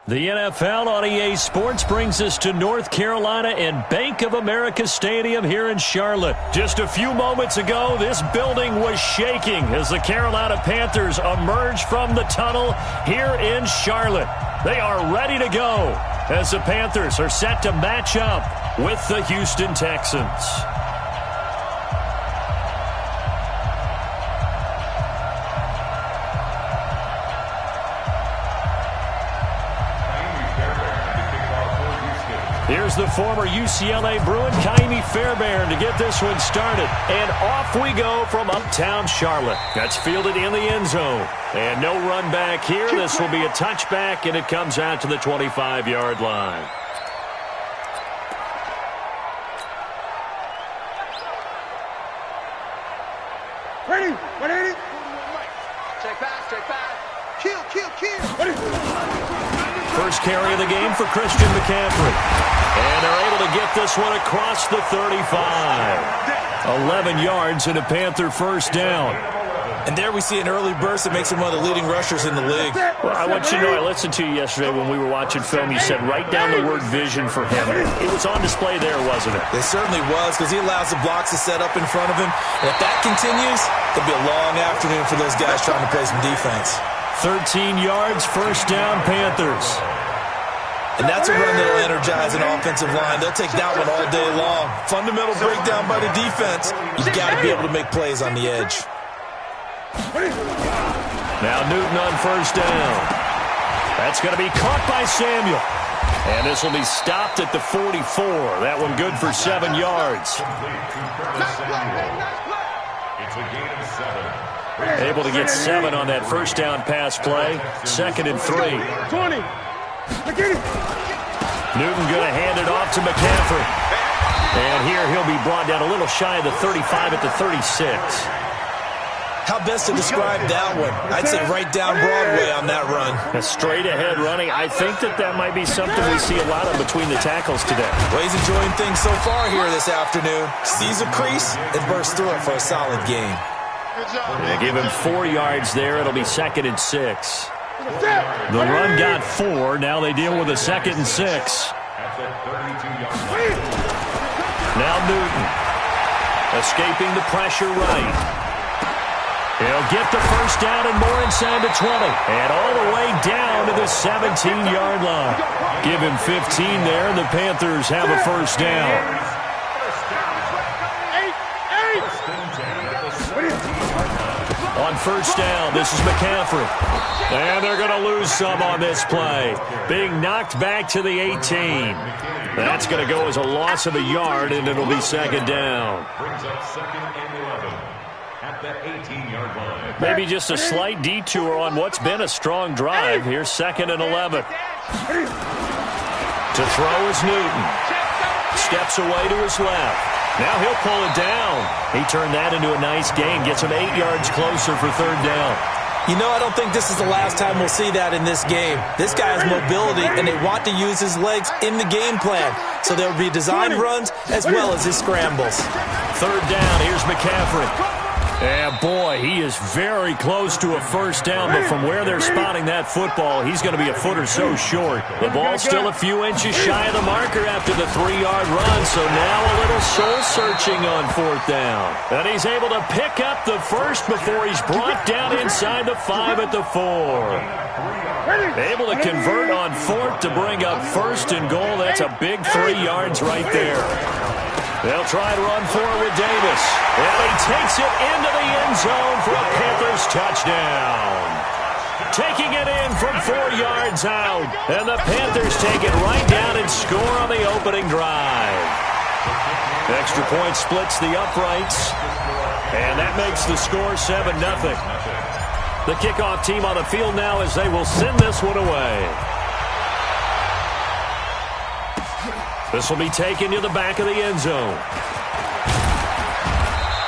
The NFL on EA Sports brings us to North Carolina and Bank of America Stadium here in Charlotte. Just a few moments ago, this building was shaking as the Carolina Panthers emerged from the tunnel here in Charlotte. They are ready to go as the Panthers are set to match up with the Houston Texans. Here's the former UCLA Bruin, Kaimi Fairbairn, to get this one started. And off we go from uptown Charlotte. That's fielded in the end zone. And no run back here. This will be a touchback, and it comes out to the 25-yard line. Ready? 180. Check back. Kill. Ready? First carry of the game for Christian McCaffrey. And they're able to get this one across the 35. 11 yards and a Panther first down. And there we see an early burst that makes him one of the leading rushers in the league. Well, I want you to know, I listened to you yesterday when we were watching film. You said write down the word vision for him. It was on display there, wasn't it? It certainly was, because he allows the blocks to set up in front of him. And if that continues, it'll be a long afternoon for those guys trying to play some defense. 13 yards, first down, Panthers. And that's a run that will energize an offensive line. They'll take that one all day long. Fundamental breakdown by the defense. You've got to be able to make plays on the edge. Now Newton on first down. That's going to be caught by Samuel. And this will be stopped at the 44. That one good for 7 yards. It's a gain of 7. Able to get 7 on that first down pass play. 2nd and 3. 20. Newton going to hand it off to McCaffrey. And here he'll be brought down a little shy of the 35 at the 36. How best to describe that one? I'd say right down Broadway on that run. A straight ahead running. I think that might be something we see a lot of between the tackles today. Well, he's enjoying things so far here this afternoon. Sees a crease and bursts through it for a solid gain. They give him 4 yards there. It'll be 2nd and 6. The run got 4. Now they deal with a 2nd and 6. Now Newton escaping the pressure right. He'll get the first down and more inside the 20. And all the way down to the 17-yard line. Give him 15 there, and the Panthers have a first down. On first down, this is McCaffrey. And they're going to lose some on this play. Being knocked back to the 18. That's going to go as a loss of a yard, and it'll be 2nd down. Brings up 2nd and 11 at the 18-yard line. Maybe just a slight detour on what's been a strong drive. Here's 2nd and 11. To throw is Newton. Steps away to his left. Now he'll pull it down. He turned that into a nice gain. Gets him 8 yards closer for 3rd down. You know, I don't think this is the last time we'll see that in this game. This guy has mobility, and they want to use his legs in the game plan. So there will be design runs as well as his scrambles. 3rd down. Here's McCaffrey. And boy, he is very close to a first down, but from where they're spotting that football, he's going to be a foot or so short. The ball's still a few inches shy of the marker after the 3-yard run, so now a little soul-searching on 4th down. And he's able to pick up the first before he's brought down inside the 5 at the 4. Able to convert on 4th to bring up 1st and goal. That's a big 3 yards right there. They'll try to run forward with Davis. And he takes it into the end zone for a Panthers touchdown. Taking it in from 4 yards out. And the Panthers take it right down and score on the opening drive. Extra point splits the uprights. And that makes the score 7-0. The kickoff team on the field now as they will send this one away. This will be taken to the back of the end zone.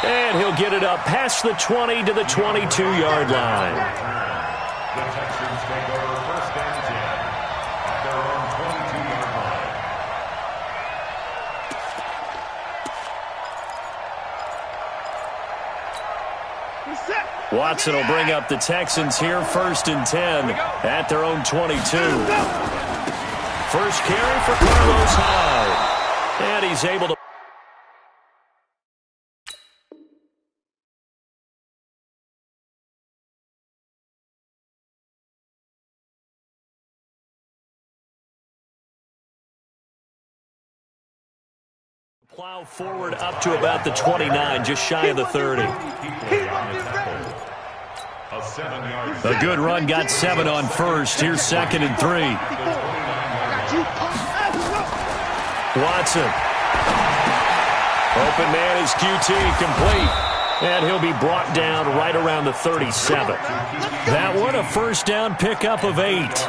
And he'll get it up past the 20 to the 22-yard line. The Texans take over 1st and 10 at their own 22-yard line. Watson will bring up the Texans here, 1st and 10 at their own 22. First carry for Carlos Hyde. And he's able to plow forward up to about the 29, just shy of the 30. A good run, got 7 on first. Here's 2nd and 3. Watson. Open man is QT, complete. And he'll be brought down right around the 37. That one, a first down pickup of 8.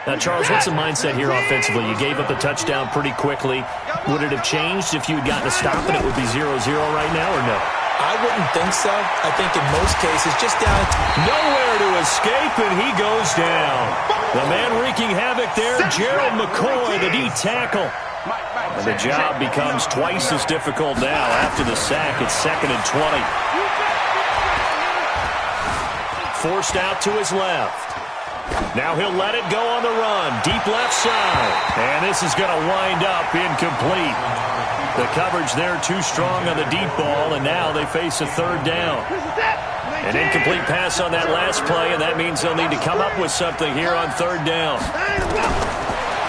Now, Charles, what's the mindset here offensively? You gave up a touchdown pretty quickly. Would it have changed if you had gotten a stop and it would be 0-0 right now, or no? I wouldn't think so. I think in most cases, just down. Nowhere to escape, and he goes down. The man wreaking havoc there, Gerald McCoy, the D tackle. And the job becomes twice as difficult now after the sack. It's 2nd and 20. Forced out to his left. Now he'll let it go on the run. Deep left side. And this is going to wind up incomplete. The coverage there too strong on the deep ball, and now they face a 3rd down. An incomplete pass on that last play, and that means they'll need to come up with something here on 3rd down.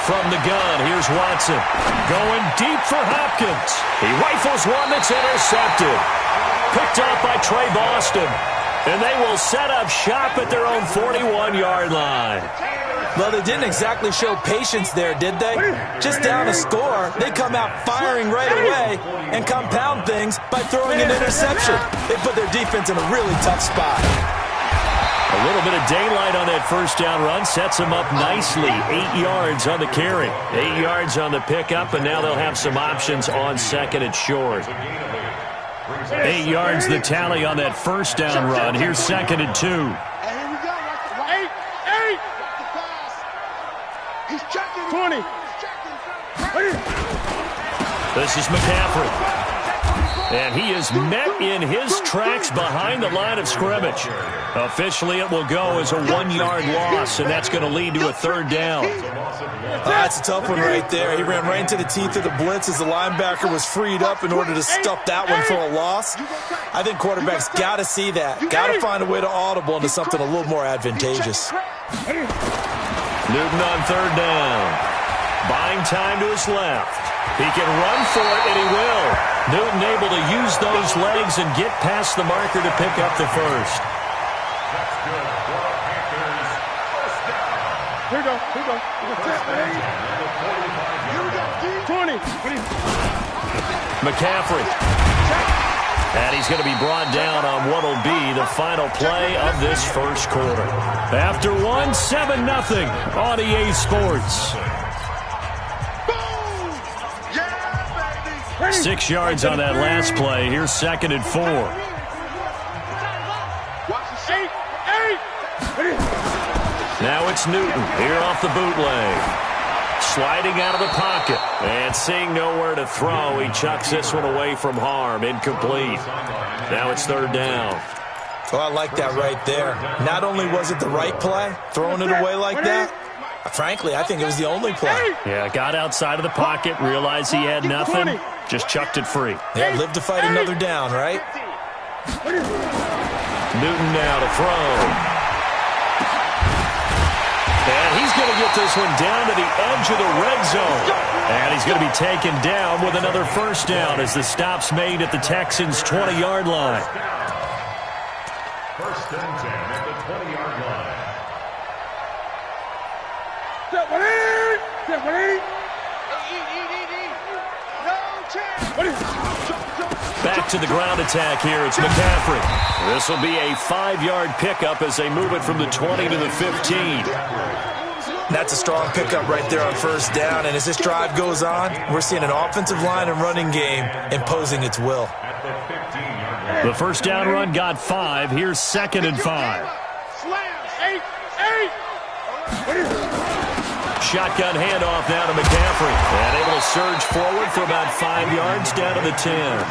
From the gun, here's Watson. Going deep for Hopkins. He rifles one that's intercepted. Picked off by Trey Boston. And they will set up shop at their own 41-yard line. Well, they didn't exactly show patience there, did they? Just down a score, they come out firing right away and compound things by throwing an interception. They put their defense in a really tough spot. A little bit of daylight on that first down run sets them up nicely. 8 yards on the carry, 8 yards on the pickup, and now they'll have some options on 2nd and short. 8 yards the tally on that first down run. Here's 2nd and 2. And here we go. 8. He's checking. 20. This is McCaffrey. And he is met in his tracks behind the line of scrimmage. Officially, it will go as a 1-yard loss, and that's going to lead to a 3rd down. That's a tough one right there. He ran right into the teeth of the blitz as the linebacker was freed up in order to stuff that one for a loss. I think quarterbacks got to see that. Got to find a way to audible into something a little more advantageous. Newton on 3rd down. Buying time to his left. He can run for it, and he will. Newton able to use those legs and get past the marker to pick up the first. Here we go. 20. McCaffrey. And he's going to be brought down on what will be the final play of this first quarter. After 7-0 on EA Sports. 6 yards on that last play. Here's 2nd and 4. Now it's Newton here off the bootleg. Sliding out of the pocket and seeing nowhere to throw. He chucks this one away from harm. Incomplete. Now it's 3rd down. Oh, I like that right there. Not only was it the right play, throwing it away like that, frankly, I think it was the only play. Yeah, got outside of the pocket, realized he had nothing, just chucked it free. Yeah, live to fight another down, right? Newton now to throw. And he's going to get this one down to the edge of the red zone. And he's going to be taken down with another first down as the stop's made at the Texans' 20-yard line. 1st and 10 at the 20-yard line. Back to the ground attack here. It's McCaffrey. This will be a 5-yard pickup as they move it from the 20 to the 15. That's a strong pickup right there on first down. And as this drive goes on, we're seeing an offensive line and running game imposing its will. The first down run got 5. Here's 2nd and 5. Shotgun handoff now to McCaffrey. And able to surge forward for about 5 yards down to the 10.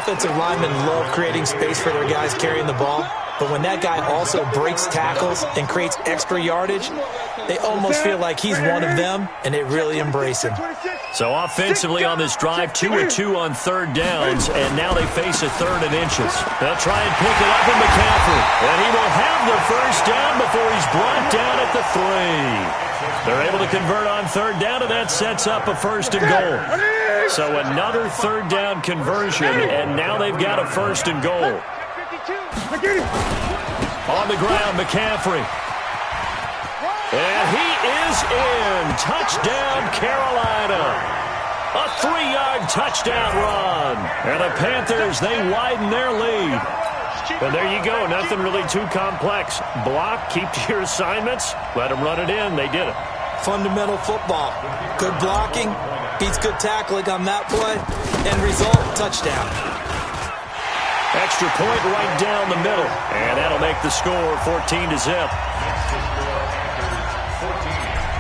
offensive linemen love creating space for their guys carrying the ball, but when that guy also breaks tackles and creates extra yardage, they almost feel like he's one of them, and they really embrace him. So offensively on this drive, 2 of 2 on third downs, and now they face a third and inches. They'll try and pick it up in McCaffrey, and he will have the first down before he's brought down at the 3. They're able to convert on third down, and that sets up a first and goal. So another third down conversion, and now they've got a first and goal. On the ground, McCaffrey. And he is in. Touchdown, Carolina. A 3-yard touchdown run. And the Panthers, they widen their lead. And there you go. Nothing really too complex. Block, keep to your assignments. Let them run it in. They did it. Fundamental football. Good blocking. Beats good tackling on that play. End result, touchdown. Extra point right down the middle. And that'll make the score 14-0.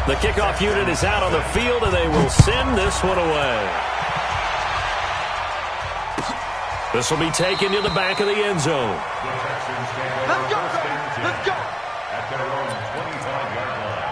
The kickoff unit is out on the field, and they will send this one away. This will be taken to the back of the end zone. Let's go. Let's go. At their own 25-yard line.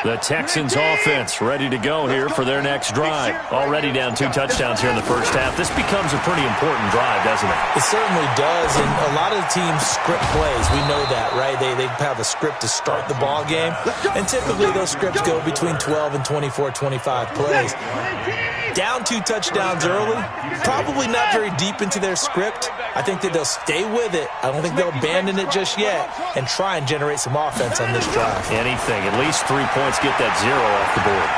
The Texans offense ready to go here for their next drive. Already down 2 touchdowns here in the first half. This becomes a pretty important drive, doesn't it? It certainly does, and a lot of the teams script plays. We know that, right? They have a script to start the ball game, and typically those scripts go between 12 and 24, 25 plays. Down 2 touchdowns early, probably not very deep into their script. I think that they'll stay with it. I don't think they'll abandon it just yet and try and generate some offense on this drive. Anything, at least 3 points, get that 0 off the board.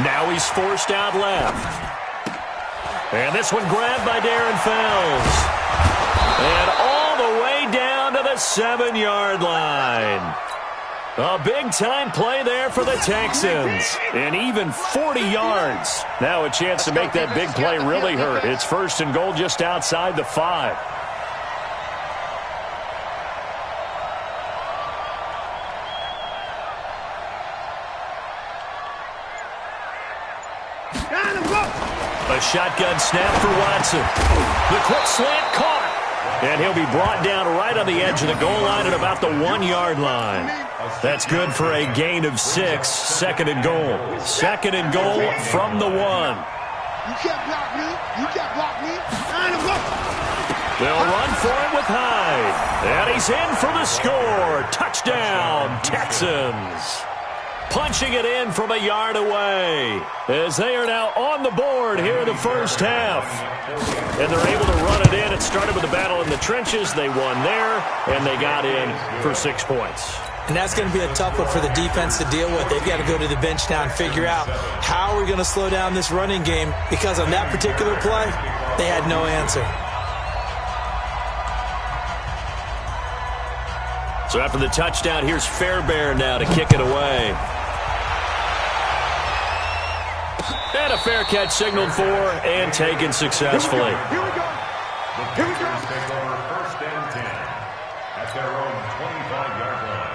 Now he's forced out left. And this one grabbed by Darren Fells. And all the way down to the 7-yard line. A big-time play there for the Texans. And even 40 yards. Now a chance to make that big play really hurt. It's first and goal just outside the 5. A shotgun snap for Watson. The quick slant caught. And he'll be brought down right on the edge of the goal line at about the 1-yard line. That's good for a gain of 6. Second and goal. Second and goal from the 1. You can't block me. You can't block me. They'll run for it with Hyde. And he's in for the score. Touchdown, Texans. Punching it in from a yard away as they are now on the board here in the first half. And they're able to run it in. It started with a battle in the trenches. They won there, and they got in for 6 points. And that's going to be a tough one for the defense to deal with. They've got to go to the bench now and figure out how we're going to slow down this running game, because on that particular play, they had no answer. So after the touchdown, here's Fairbairn now to kick it away. And a fair catch signaled for and taken successfully. Here we go. Here we go. Take over first and 10 at their own 25-yard line.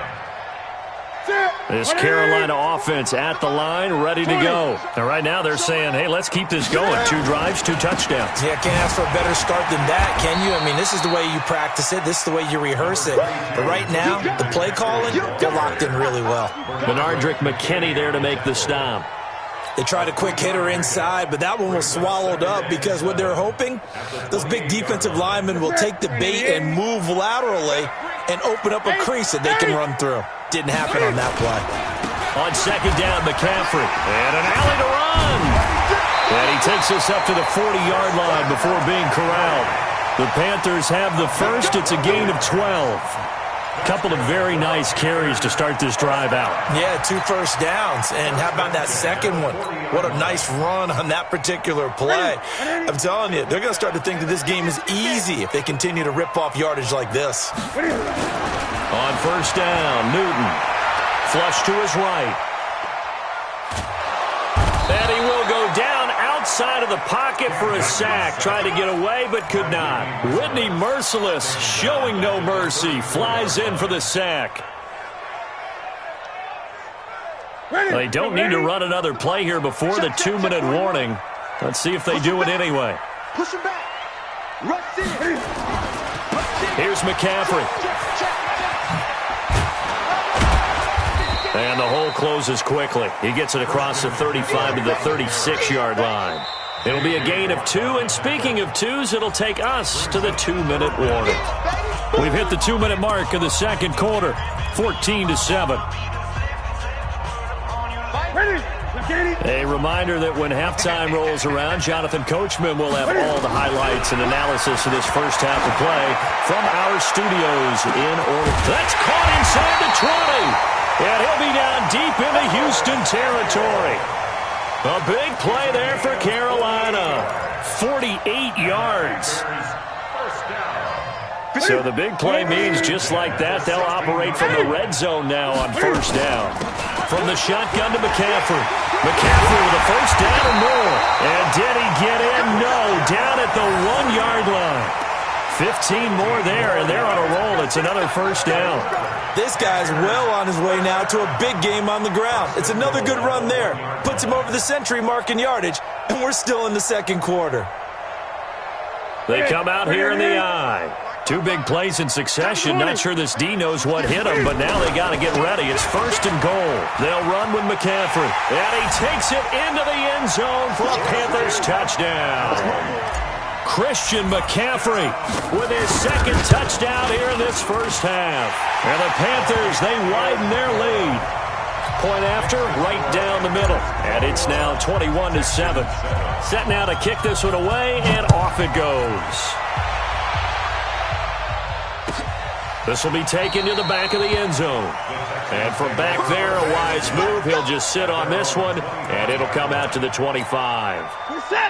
This Carolina offense at the line, ready to go. Now, right now they're saying, hey, let's keep this going. 2 drives, 2 touchdowns. Yeah, can't ask for a better start than that, can you? I mean, this is the way you practice it. This is the way you rehearse it. But right now, the play calling, they're locked in really well. Bernardrick McKinney there to make the stop. They tried a quick hitter inside, but that one was swallowed up because what they're hoping, those big defensive linemen will take the bait and move laterally and open up a crease that they can run through. Didn't happen on that play. On second down, McCaffrey. And an alley to run. And he takes us up to the 40-yard line before being corralled. The Panthers have the first. It's a gain of 12. Couple of very nice carries to start this drive out. Yeah, 2 first downs. And how about that second one? What a nice run on that particular play. I'm telling you, they're going to start to think that this game is easy if they continue to rip off yardage like this. On first down, Newton. Flush to his right. And he will go down outside of the pocket for a sack. Tried to get away, but could not. Whitney Merciless, showing no mercy, flies in for the sack. They don't need to run another play here before the 2-minute warning. Let's see if they do it anyway. Push him back. Rush in. Here's McCaffrey. And the hole closes quickly. He gets it across the 35 to the 36-yard line. It'll be a gain of 2, and speaking of 2s, it'll take us to the 2-minute warning. We've hit the 2-minute mark of the second quarter, 14-7. A reminder that when halftime rolls around, Jonathan Coachman will have all the highlights and analysis of this first half of play from our studios in Orlando. That's caught inside the 20. And he'll be down deep into Houston territory. A big play there for Carolina. 48 yards. So the big play means just like that, they'll operate from the red zone now on first down. From the shotgun to McCaffrey. McCaffrey with a first down and more. And did he get in? No. Down at the 1-yard line. 15 more there, and they're on a roll. It's another first down. This guy's well on his way now to a big game on the ground. It's another good run there. Puts him over the century mark in yardage, and we're still in the second quarter. They come out here in the eye. 2 big plays in succession. Not sure this D knows what hit him, but now they got to get ready. It's first and goal. They'll run with McCaffrey. And he takes it into the end zone for a Panthers touchdown. Christian McCaffrey with his second touchdown here in this first half. And the Panthers, they widen their lead. Point after, right down the middle. And it's now 21-7. Set now to kick this one away, and off it goes. This will be taken to the back of the end zone. And from back there, a wise move. He'll just sit on this one, and it'll come out to the 25.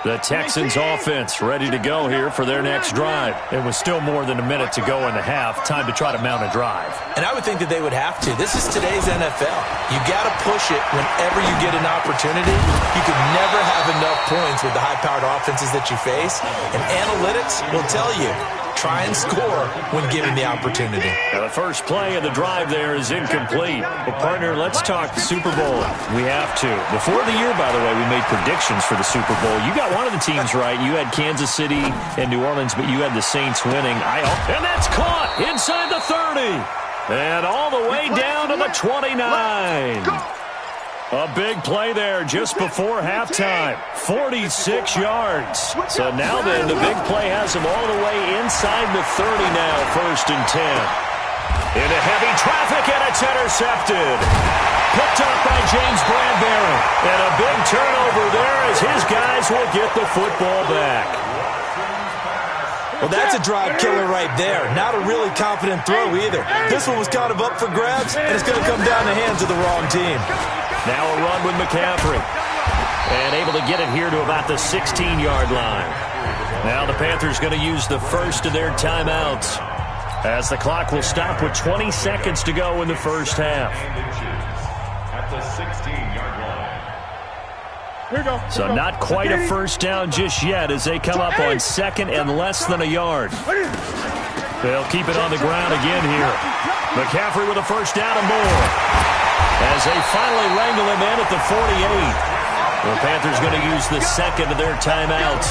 The Texans offense ready to go here for their next drive. It was still more than a minute to go in the half. Time to try to mount a drive. And I would think that they would have to. This is today's NFL. You got to push it whenever you get an opportunity. You could never have enough points with the high-powered offenses that you face. And analytics will tell you, try and score when given the opportunity. Now the first play of the drive there is incomplete. Well, partner, let's talk Super Bowl. We have to. Before the year, by the way, we made predictions for the Super Bowl. You got one of the teams right. You had Kansas City and New Orleans, but you had the Saints winning. And that's caught inside the 30. And all the way down to the 29. A big play there just before halftime. 46 yards. So now then, the big play has him all the way inside the 30 now, first and 10. Into heavy traffic, and it's intercepted. Picked up by James Bradbury. And a big turnover there as his guys will get the football back. Well, that's a drive killer right there. Not a really confident throw either. This one was kind of up for grabs, and it's going to come down the hands of the wrong team. Now a run with McCaffrey. And able to get it here to about the 16-yard line. Now the Panthers going to use the first of their timeouts, as the clock will stop with 20 seconds to go in the first half. At the 16-yard line. Here we go. So not quite a first down just yet as they come up on second and less than a yard. They'll keep it on the ground again here. McCaffrey with a first down and more, as they finally wrangle him in at the 48. The Panthers going to use the second of their timeouts,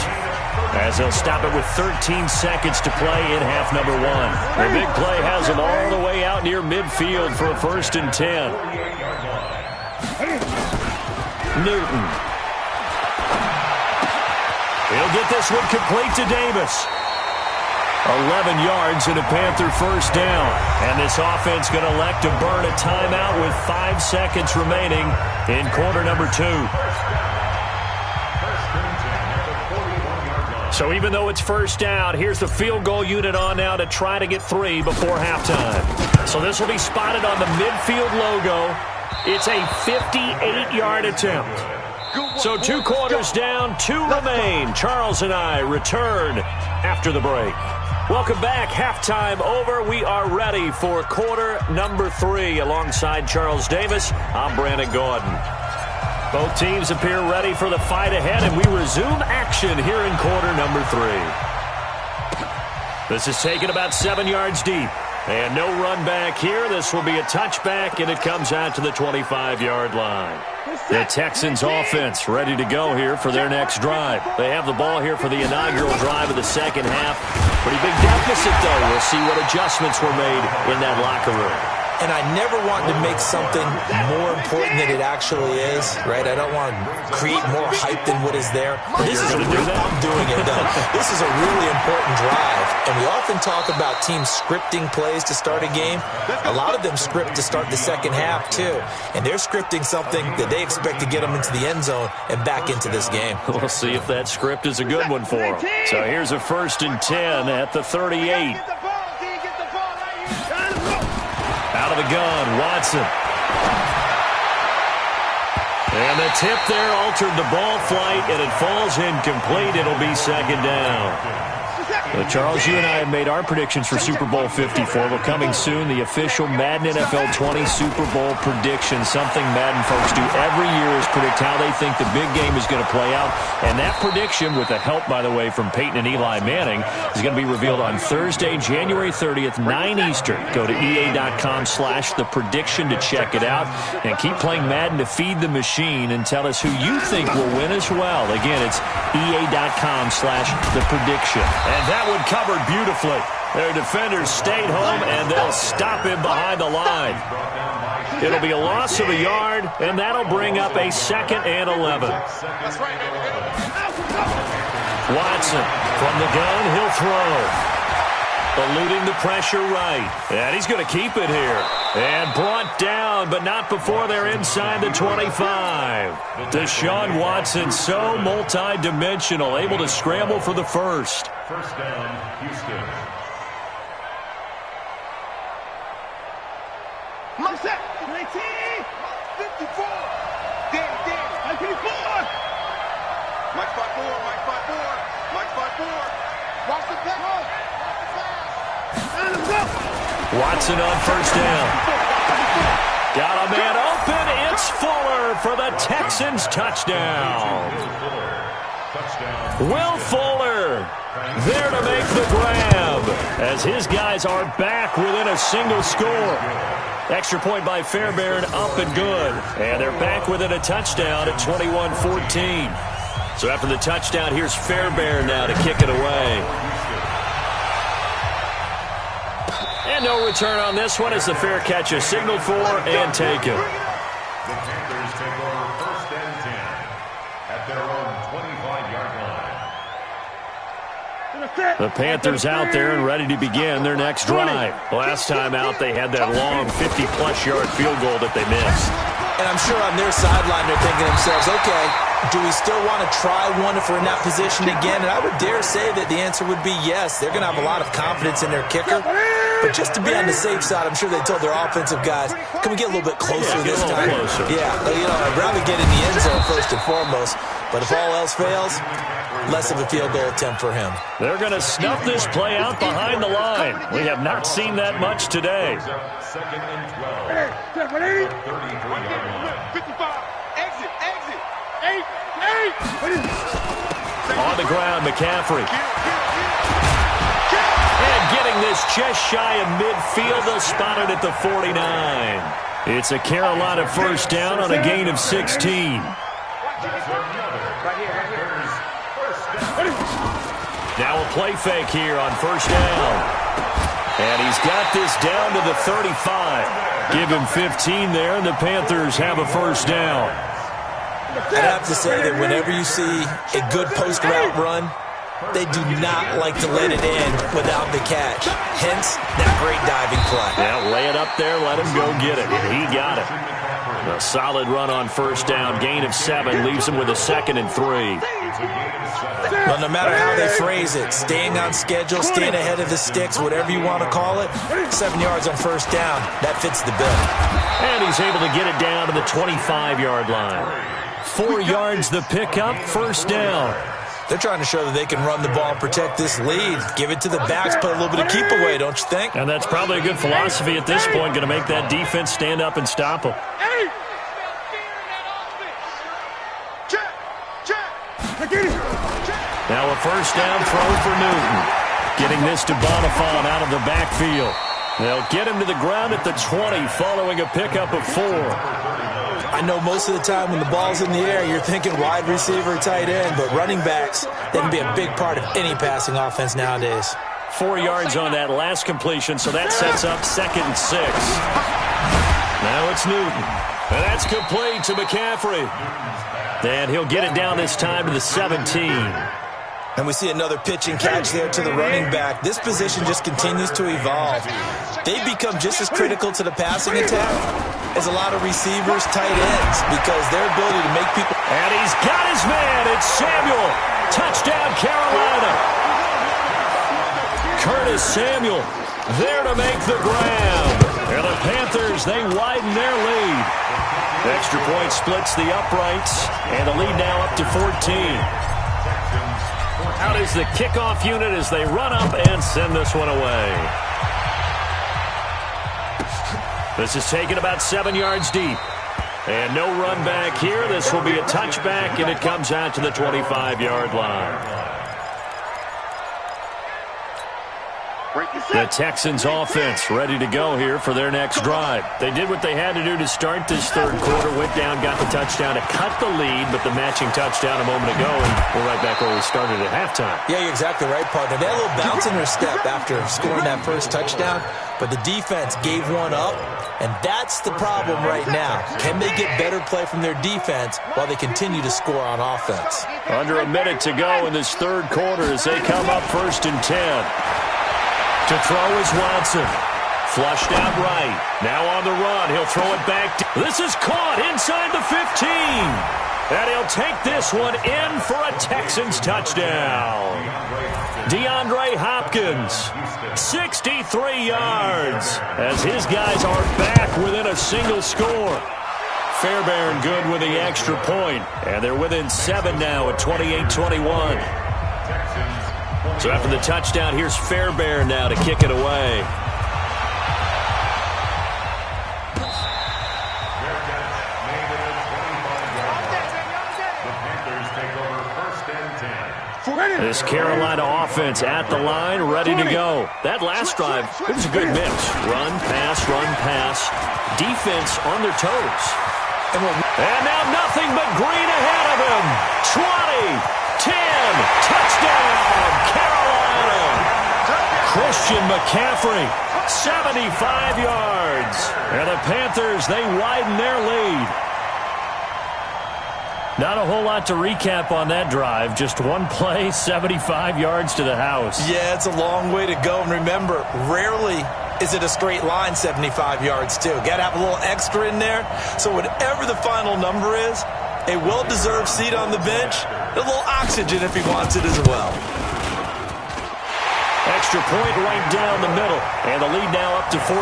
as they'll stop it with 13 seconds to play in half number 1. The big play has them all the way out near midfield for a first and 10. Newton. He'll get this one complete to Davis. 11 yards and a Panther first down. And this offense going to elect to burn a timeout with 5 seconds remaining in quarter number 2. So even though it's first down, here's the field goal unit on now to try to get 3 before halftime. So this will be spotted on the midfield logo. It's a 58-yard attempt. So 2 quarters down, 2 remain. Charles and I return after the break. Welcome back. Halftime over. We are ready for quarter number 3. Alongside Charles Davis, I'm Brandon Gordon. Both teams appear ready for the fight ahead, and we resume action here in quarter number 3. This is taken about 7 yards deep. And no run back here. This will be a touchback, and it comes out to the 25-yard line. The Texans offense ready to go here for their next drive. They have the ball here for the inaugural drive of the second half. Pretty big deficit, though. We'll see what adjustments were made in that locker room. And I never want to make something more important than it actually is, right? I don't want to create more hype than what is there. This is I'm doing it, though. This is a really important drive. And we often talk about teams scripting plays to start a game. A lot of them script to start the second half, too. And they're scripting something that they expect to get them into the end zone and back into this game. We'll see if that script is a good one for them. So here's a 1st and 10 at the 38. Out of the gun, Watson. And the tip there altered the ball flight, and it falls incomplete. It'll be second down. Charles, you and I have made our predictions for Super Bowl 54. Well, coming soon, the official Madden NFL 20 Super Bowl prediction. Something Madden folks do every year is predict how they think the big game is going to play out. And that prediction, with the help, by the way, from Peyton and Eli Manning, is going to be revealed on Thursday, January 30th, 9 Eastern. Go to EA.com/theprediction to check it out. And keep playing Madden to feed the machine and tell us who you think will win as well. Again, it's EA.com/theprediction. And that one covered beautifully. Their defenders stayed home, and they'll stop him behind the line. It'll be a loss of a yard, and that'll bring up a 2nd and 11. Watson from the gun, he'll throw. Eluding the pressure right. And he's going to keep it here. And brought down, but not before they're inside the 25. Deshaun Watson, so multi-dimensional, able to scramble for the first. First down, Houston. Marcel, 19, 54. Danny, 54. Mike 54, Mike 54, Mike 54. Watch the pass. Watson on first down. Got a man open. It's Fuller for the Texans touchdown. Will Fuller there to make the grab as his guys are back within a single score. Extra point by Fairbairn, up and good. And they're back within a touchdown at 21-14. So after the touchdown, here's Fairbairn now to kick it away. And no return on this one as the fair catch is signaled for and taken. The Panthers take over 1st and 10 at their own 25-yard line. The Panthers out there and ready to begin their next drive. Last time out, they had that long 50-plus yard field goal that they missed. And I'm sure on their sideline they're thinking to themselves, okay, do we still want to try one if we're in that position again? And I would dare say that the answer would be yes. They're going to have a lot of confidence in their kicker. But just to be on the safe side, I'm sure they told their offensive guys, can we get a little bit closer this time? Closer. Yeah, I'd rather get in the end zone first and foremost. But if all else fails, less of a field goal attempt for him. They're going to snuff this play out behind the line. We have not seen that much today. 2nd and 12. 33-yard line. 55. Exit. On the ground, McCaffrey. And getting this just shy of midfield, they'll spot it at the 49. It's a Carolina first down on a gain of 16. Now a play fake here on first down. And he's got this down to the 35. Give him 15 there, and the Panthers have a first down. I'd have to say that whenever you see a good post-route run, they do not like to let it in without the catch. Hence, that great diving play. Yeah, lay it up there, let him go get it. And he got it. A solid run on first down. Gain of 7 leaves him with a 2nd and 3. Well, no matter how they phrase it, staying on schedule, staying ahead of the sticks, whatever you want to call it, 7 yards on first down, that fits the bill. And he's able to get it down to the 25-yard line. 4 yards the pickup, first down. They're trying to show that they can run the ball and protect this lead. Give it to the backs, put a little bit of keep away, don't you think? And that's probably a good philosophy at this point, going to make that defense stand up and stop them. Now a first down throw for Newton. Getting this to Bonifant out of the backfield. They'll get him to the ground at the 20 following a pickup of 4. I know most of the time when the ball's in the air, you're thinking wide receiver, tight end, but running backs, they can be a big part of any passing offense nowadays. 4 yards on that last completion, so that sets up 2nd and 6. Now it's Newton. And that's complete to McCaffrey. And he'll get it down this time to the 17. And we see another pitch and catch there to the running back. This position just continues to evolve. They become just as critical to the passing attack as a lot of receivers, tight ends, because their ability to make people... And he's got his man. It's Samuel. Touchdown, Carolina. Curtis Samuel there to make the grab. And the Panthers, they widen their lead. Extra point splits the uprights, and the lead now up to 14. Out is the kickoff unit as they run up and send this one away. This is taken about 7 yards deep. And no run back here. This will be a touchback, and it comes out to the 25-yard line. The Texans offense ready to go here for their next drive. They did what they had to do to start this third quarter. Went down, got the touchdown to cut the lead, but the matching touchdown a moment ago, and we're right back where we started at halftime. Yeah, you're exactly right, partner. They had a little bounce in their step after scoring that first touchdown, but the defense gave one up, and that's the problem right now. Can they get better play from their defense while they continue to score on offense? Under a minute to go in this third quarter as they come up 1st and 10. To throw is Watson. Flushed out right. Now on the run. He'll throw it back. This is caught inside the 15. And he'll take this one in for a Texans touchdown. DeAndre Hopkins, 63 yards, as his guys are back within a single score. Fairbairn good with the extra point. And they're within 7 now at 28-21. So after the touchdown, here's Fairbairn now to kick it away. This Carolina offense at the line, ready to go. That last drive, it was a good mix. Run, pass. Defense on their toes. And now nothing but green ahead of him. 20. 10, touchdown, Carolina. Christian McCaffrey, 75 yards. And the Panthers, they widen their lead. Not a whole lot to recap on that drive. Just one play, 75 yards to the house. Yeah, it's a long way to go. And remember, rarely is it a straight line 75 yards, too. Got to have a little extra in there. So whatever the final number is, a well-deserved seat on the bench, a little oxygen if he wants it as well. Extra point right down the middle, and the lead now up to 14.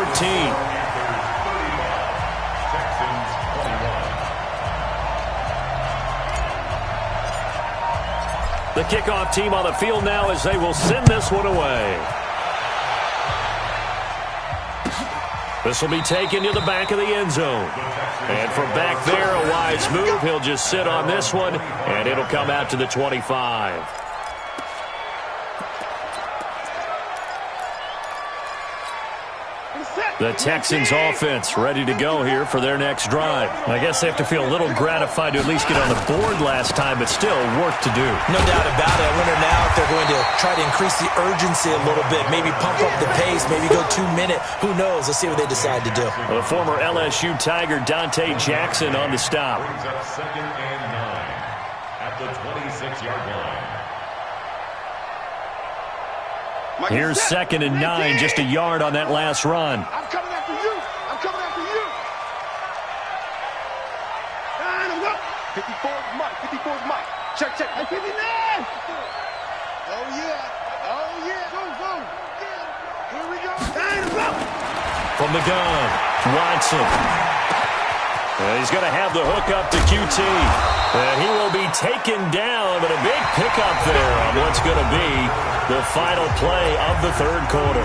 The kickoff team on the field now as they will send this one away. This will be taken to the back of the end zone. And from back there, a wise move. He'll just sit on this one, and it'll come out to the 25. The Texans offense ready to go here for their next drive. I guess they have to feel a little gratified to at least get on the board last time, but still work to do. No doubt about it. I wonder now if they're going to try to increase the urgency a little bit, maybe pump up the pace, maybe go 2 minutes. Who knows? Let's see what they decide to do. The former LSU Tiger Dante Jackson on the stop. Brings up 2nd and 9 at the 26-yard line. Here's 2nd and 9, just a yard on that last run. I'm coming after you. I'm coming after you. 54 is Mike. 54 is Mike. Check, check. 59. Oh, yeah. Oh, yeah. Go, go. Here we go. From the gun, Watson. He's going to have the hook up to QT. And he will be taken down, but a big pickup there on what's going to be the final play of the third quarter.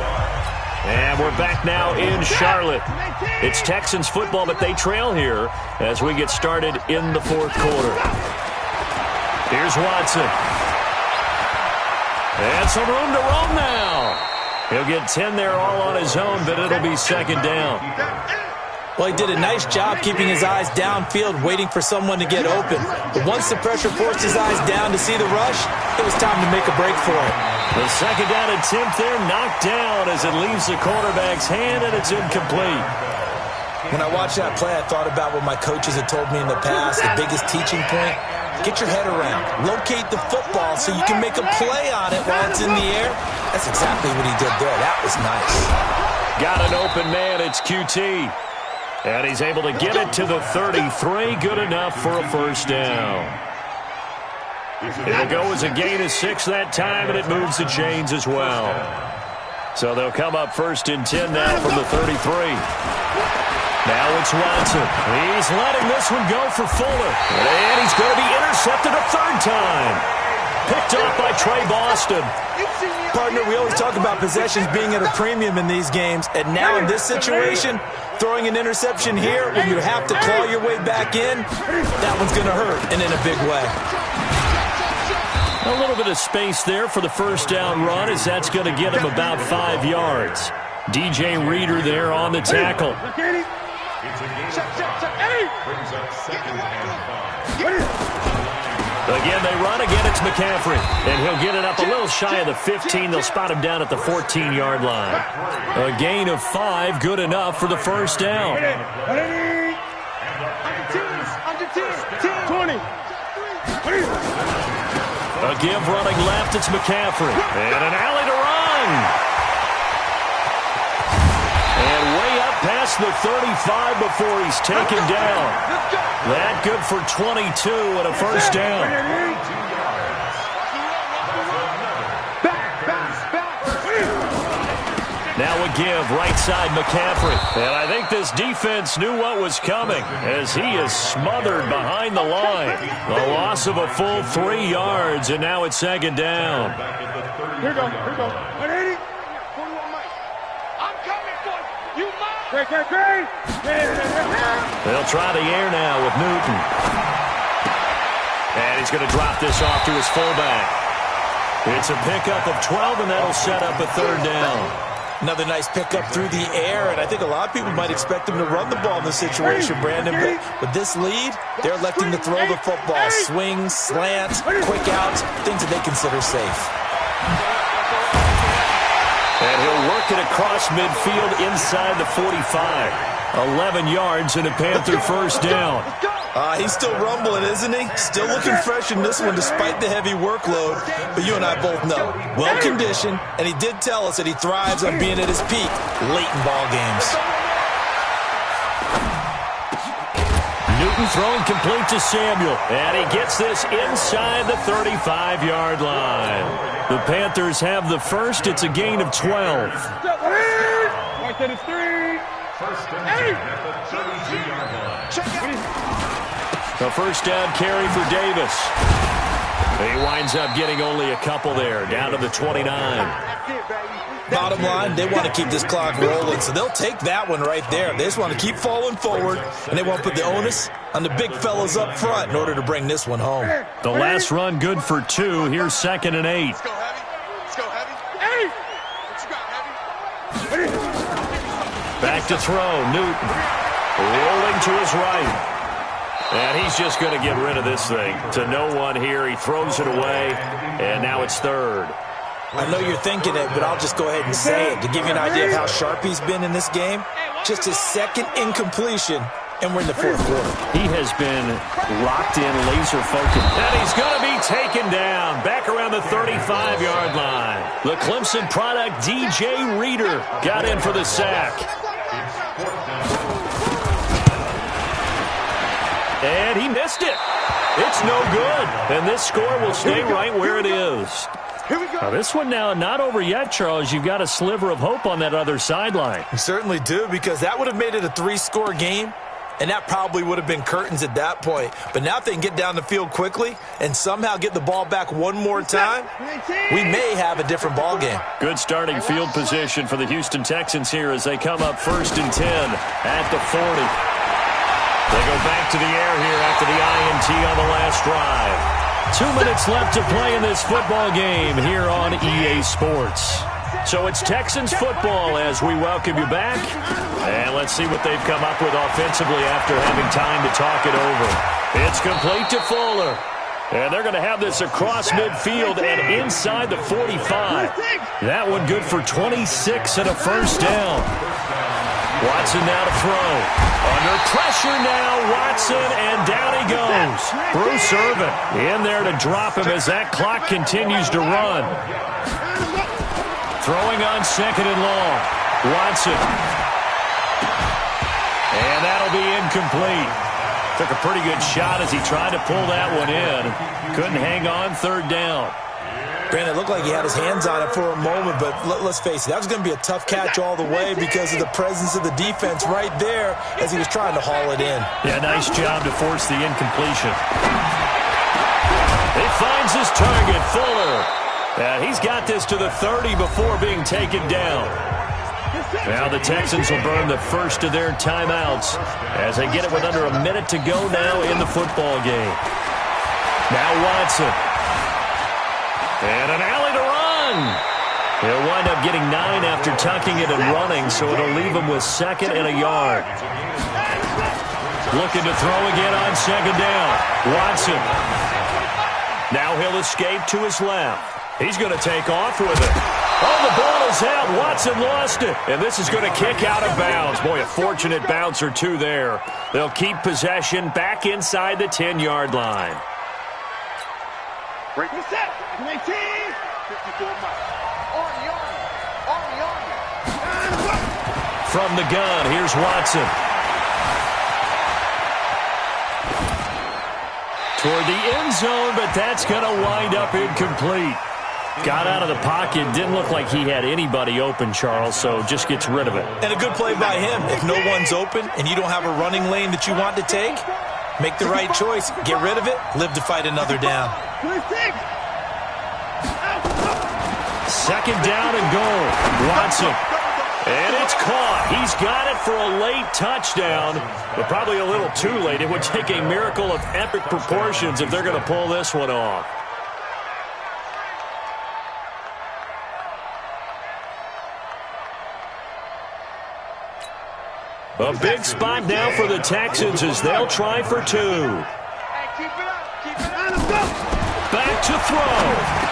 And we're back now in Charlotte. It's Texans football, but they trail here as we get started in the fourth quarter. Here's Watson. And some room to roam now. He'll get 10 there all on his own, but it'll be second down. Well, he did a nice job keeping his eyes downfield, waiting for someone to get open. But once the pressure forced his eyes down to see the rush, it was time to make a break for it. The second down attempt there knocked down as it leaves the quarterback's hand, and it's incomplete. When I watched that play, I thought about what my coaches had told me in the past. The biggest teaching point, get your head around. Locate the football so you can make a play on it while it's in the air. That's exactly what he did there. That was nice. Got an open man. It's QT. And he's able to get it to the 33. Good enough for a first down. It'll go as a gain of 6 that time, and it moves the chains as well. So they'll come up first and 10 now from the 33. Now it's Watson. He's letting this one go for Fuller. And he's going to be intercepted a third time. Picked off by Trey Boston. Partner, we always talk about possessions being at a premium in these games. And now in this situation, throwing an interception here when you have to claw your way back in, that one's going to hurt, and in a big way. A little bit of space there for the first down run, as that's going to get him about 5 yards. DJ Reader there on the tackle. Brings up second and 5. Again, they run. Again, it's McCaffrey. And he'll get it up a little shy of the 15. They'll spot him down at the 14-yard line. A gain of 5, good enough for the first down. A give running left, it's McCaffrey. And an alley to run. And way up past the 35 before he's taken down. That good for 22 and a first down. Now a give, right side McCaffrey. And I think this defense knew what was coming as he is smothered behind the line. The loss of a full 3 yards, and now it's second down. Here we go. 180. 41 Mike. I'm coming for you. Great. They'll try the air now with Newton. And he's going to drop this off to his fullback. It's a pickup of 12, and that'll set up a third down. Another nice pickup through the air, and I think a lot of people might expect him to run the ball in this situation, Brandon. But with this lead, they're electing to throw the football. Swings, slants, quick outs, things that they consider safe. And he'll work it across midfield inside the 45. 11 yards and a Panther first down. He's still rumbling, isn't he? Still looking fresh in this one despite the heavy workload. But you and I both know, well-conditioned, and he did tell us that he thrives on being at his peak late in ball games. Newton throwing complete to Samuel. And he gets this inside the 35-yard line. The Panthers have the first. It's a gain of 12. First and 10 at the 32-yard line. A first down carry for Davis. He winds up getting only a couple there, down to the 29. Bottom line, they want to keep this clock rolling, so they'll take that one right there. They just want to keep falling forward, and they won't put the onus on the big fellas up front in order to bring this one home. The last run good for 2. Here's second and 8. Let's go heavy. Hey! What you got, heavy? Back to throw, Newton. Rolling to his right. And he's just going to get rid of this thing. To no one here. He throws it away, and now it's third. I know you're thinking it, but I'll just go ahead and say it. To give you an idea of how sharp he's been in this game, just his second incompletion, and we're in the fourth quarter. He has been locked in, laser focused. And he's going to be taken down back around the 35-yard line. The Clemson product, DJ Reader, got in for the sack. And he missed it. It's no good. And this score will stay right where it is. Now, this one now not over yet, Charles. You've got a sliver of hope on that other sideline. You certainly do, because that would have made it a 3-score game, and that probably would have been curtains at that point. But now if they can get down the field quickly and somehow get the ball back one more time, we may have a different ball game. Good starting field position for the Houston Texans here as they come up 1st and 10 at the 40. They go back to the air here after the INT on the last drive. 2 minutes left to play in this football game here on EA Sports. So it's Texans football as we welcome you back. And let's see what they've come up with offensively after having time to talk it over. It's complete to Fuller. And they're going to have this across midfield and inside the 45. That one good for 26 and a first down. Watson now to throw. Under pressure now, Watson, and down he goes. Bruce Irvin in there to drop him as that clock continues to run. Throwing on 2nd and long. Watson. And that'll be incomplete. Took a pretty good shot as he tried to pull that one in. Couldn't hang on 3rd down. Brandon, it looked like he had his hands on it for a moment, but let's face it, that was going to be a tough catch all the way because of the presence of the defense right there as he was trying to haul it in. Yeah, nice job to force the incompletion. He finds his target, Fuller. He's got this to the 30 before being taken down. Now the Texans will burn the first of their timeouts as they get it with under a minute to go now in the football game. Now Watson. And an alley to run. He'll wind up getting 9 after tucking it and running, so it'll leave him with 2nd and a yard. Looking to throw again on 2nd down. Watson. Now he'll escape to his left. He's going to take off with it. Oh, the ball is out. Watson lost it. And this is going to kick out of bounds. Boy, a fortunate bounce or two there. They'll keep possession back inside the 10-yard line. Break the set. 19. 54 miles. From the gun, here's Watson. Toward the end zone, but that's going to wind up incomplete. Got out of the pocket. Didn't look like he had anybody open, Charles, so just gets rid of it. And a good play by him. If no one's open and you don't have a running lane that you want to take, make the right choice. Get rid of it. Live to fight another down. 2nd down and goal. Watson. And it's caught. He's got it for a late touchdown, but probably a little too late. It would take a miracle of epic proportions if they're going to pull this one off. A big spot now for the Texans as they'll try for 2. Back to throw.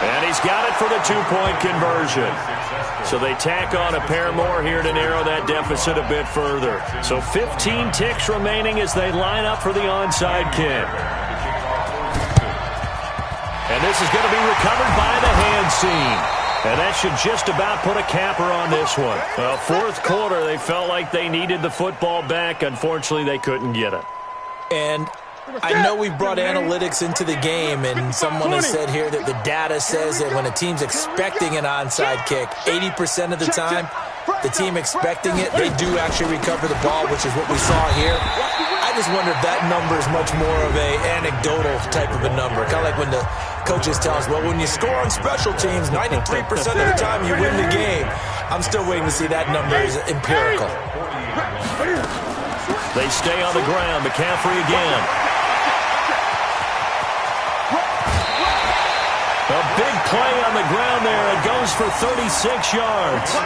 And he's got it for the 2-point conversion. So they tack on a pair more here to narrow that deficit a bit further. So 15 ticks remaining as they line up for the onside kick. And this is going to be recovered by the hand seam. And that should just about put a capper on this one. Well, 4th quarter, they felt like they needed the football back. Unfortunately, they couldn't get it. And I know we've brought analytics into the game, and someone has said here that the data says that when a team's expecting an onside kick, 80% of the time, the team expecting it, they do actually recover the ball, which is what we saw here. I just wonder if that number is much more of a anecdotal type of a number. Kind of like when the coaches tell us, well, when you score on special teams, 93% of the time you win the game. I'm still waiting to see that number is empirical. They stay on the ground. McCaffrey again. A big play on the ground there. It goes for 36 yards.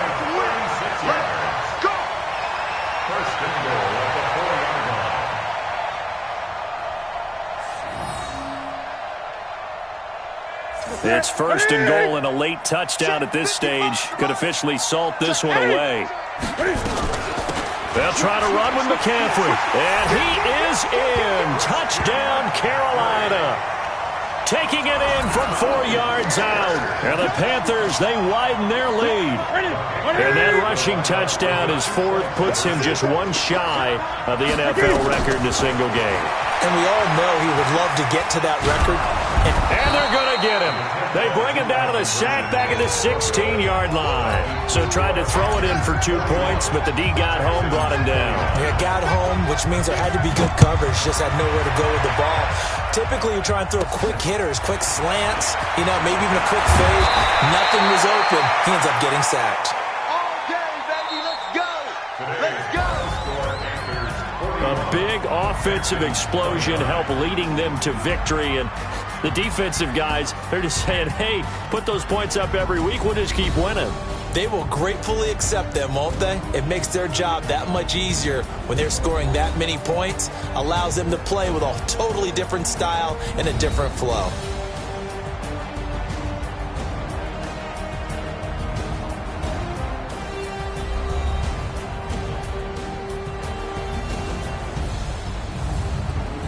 It's 1st and goal and a late touchdown at this stage. Could officially salt this one away. They'll try to run with McCaffrey. And he is in. Touchdown, Carolina. taking it in from 4 yards out. And the Panthers, they widen their lead. And that rushing touchdown, his fourth, puts him just one shy of the NFL record in a single game. And we all know he would love to get to that record. And they're going to get him. They bring him down to the sack back at the 16-yard line. So tried to throw it in for 2 points, but the D got home, brought him down. Yeah, got home, which means there had to be good coverage. Just had nowhere to go with the ball. Typically, you try and throw quick hitters, quick slants, maybe even a quick fade. Nothing was open. He ends up getting sacked. All day, baby. Let's go. Let's go. A big offensive explosion helped leading them to victory. And the defensive guys, they're just saying, hey, put those points up every week. We'll just keep winning. They will gratefully accept them, won't they? It makes their job that much easier when they're scoring that many points. Allows them to play with a totally different style and a different flow.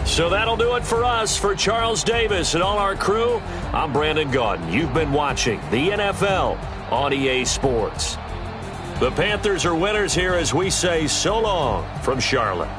So that'll do it for us. For Charles Davis and all our crew, I'm Brandon Gaudin. You've been watching the NFL on EA Sports. The Panthers are winners here as we say so long from Charlotte.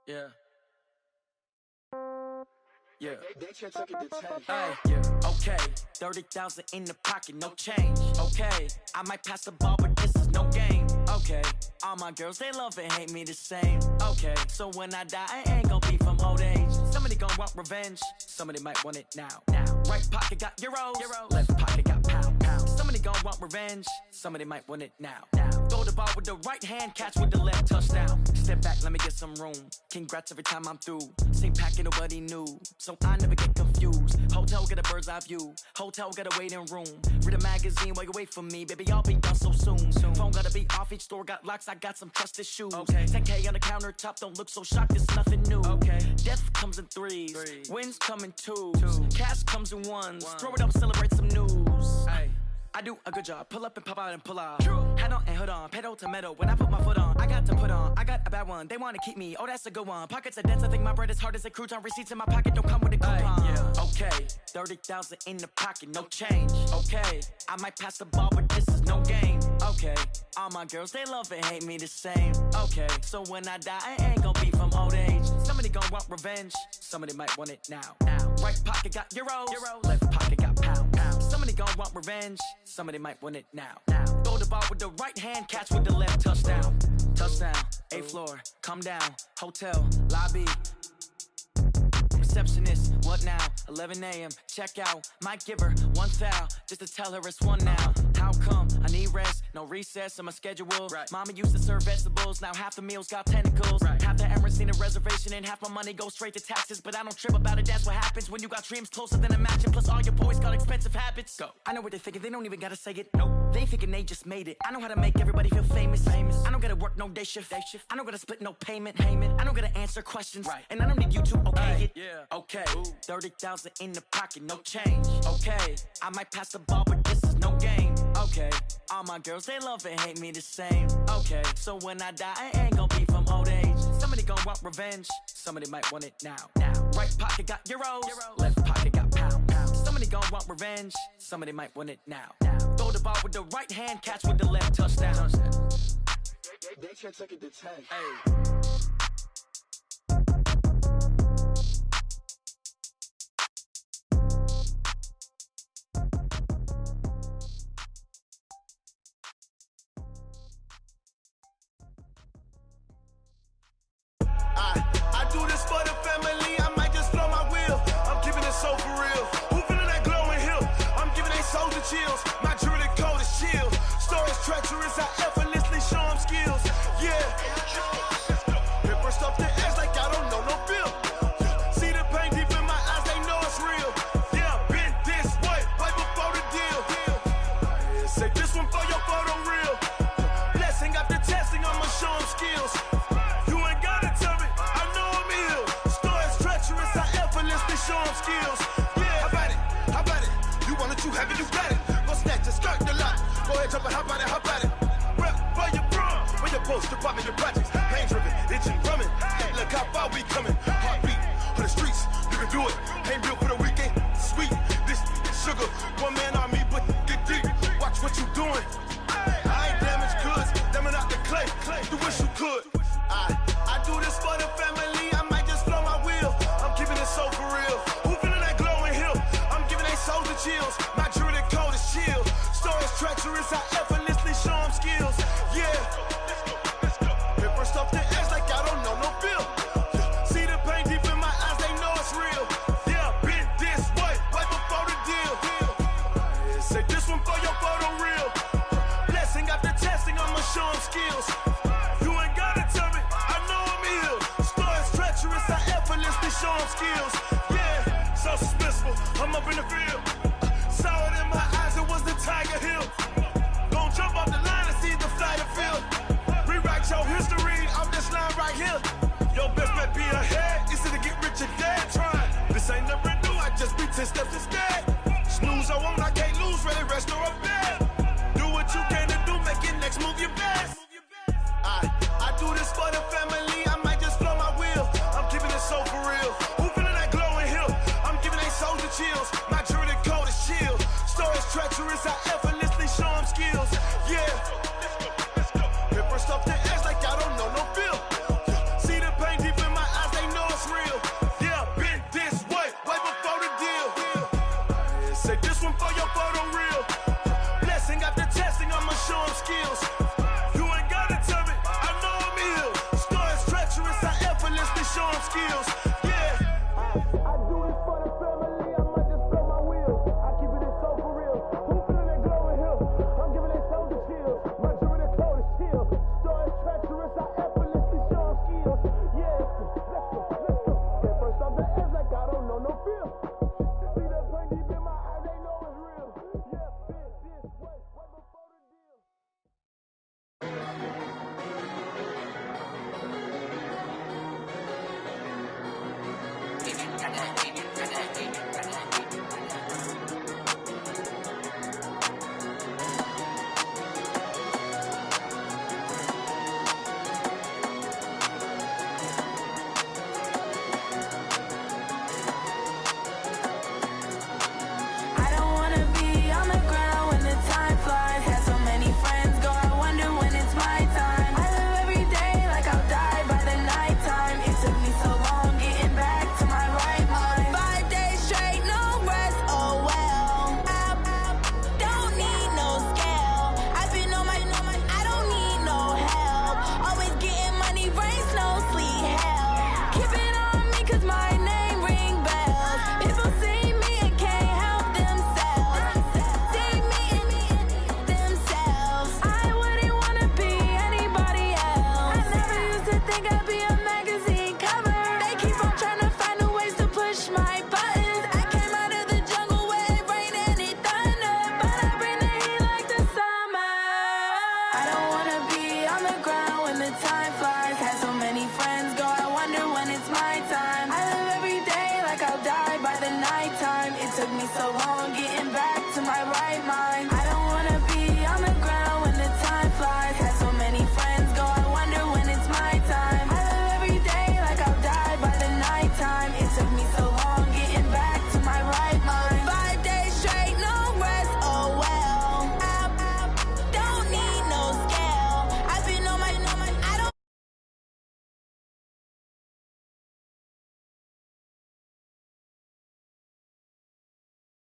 Yeah. Yeah. Yeah. Okay. 30,000 in the pocket, no change. Okay. I might pass the ball, but this is no game. Okay. All my girls, they love and hate me the same. Okay. So when I die, I ain't gonna be from old age. Somebody gonna want revenge. Somebody might want it now. Right pocket got euros. Left pocket got pounds. Somebody gonna want revenge. Somebody might want it now. Throw the ball with the right hand, catch with the left, touchdown. Step back, let me get some room. Congrats every time I'm through. Same packet, nobody knew, so I never get confused. Hotel get a bird's eye view. Hotel get a waiting room. Read a magazine while you wait for me, baby. I'll be done so soon. Phone gotta be off, each store got locks. I got some trusted shoes. Okay. 10K on the countertop, don't look so shocked. It's nothing new. Okay. Death comes in threes. Wins come in twos. Cash comes in ones. Throw it up, celebrate some news. Ay. I do a good job. Pull up and pop out and pull out. Head on and hood on. Pedal to metal. When I put my foot on, I got to put on. I got a bad one. They want to keep me. Oh, that's a good one. Pockets are dense. I think my bread is hard as a crouton. Receipts in my pocket don't come with a coupon. Yeah. Okay. 30,000 in the pocket. No change. Okay. I might pass the ball, but this is no game. Okay. All my girls, they love and hate me the same. Okay. So when I die, I ain't gonna be from old age. Somebody gonna want revenge. Somebody might want it now. Right pocket got euros. Left pocket got pounds. Somebody gonna want revenge. Somebody might want it now. Throw the ball with the right hand, catch with the left, touchdown. Touchdown, 8th floor, come down, hotel, lobby. receptionist. What now? 11 a.m. Check out. Might give her one foul just to tell her it's one now. How come? I need rest. No recess in my schedule. Right. Mama used to serve vegetables. Now half the meals got tentacles. Right. Half the errands need a reservation and half my money goes straight to taxes. But I don't trip about it. That's what happens when you got dreams closer than a match. And plus all your boys got expensive habits. Go. I know what they're thinking. They don't even gotta say it. Nope. They thinking they just made it. I know how to make everybody feel famous. I don't gotta work no day shift. I don't gotta split no payment. I don't gotta answer questions. Right. And I don't need you to okay it. Yeah. Okay. 30,000 in the pocket, no change. Okay. I might pass the ball, but this is no game. Okay. All my girls, they love and hate me the same. Okay. So when I die, I ain't gonna be from old age. Somebody gon' want revenge. Somebody might want it now. Right pocket got euros. Left pocket got pounds. Somebody gon' want revenge. Somebody might want it now. Throw the ball with the right hand, catch with the left, touchdown. They can't take it to 10. Hey. I do this for the family, I might just blow my wheel. I'm keeping it so for real. Who feeling that glowing hill? I'm giving they soldier chills. My jewelry code is chill. Stories treacherous, I effortlessly show them skills. Yeah. Paper stuff the edge like I don't know no bill. See the pain deep in my eyes, they know it's real. Yeah, been this way, right before the deal. Say this one for your photo reel. Blessing after testing, I'ma show them skills. Show them skills. Yeah, how about it? You want it, you have it, you got it. Go snatch it, skirt the lot. Go ahead, jump it, how about it? Rep for your bro, when you're supposed to pop in your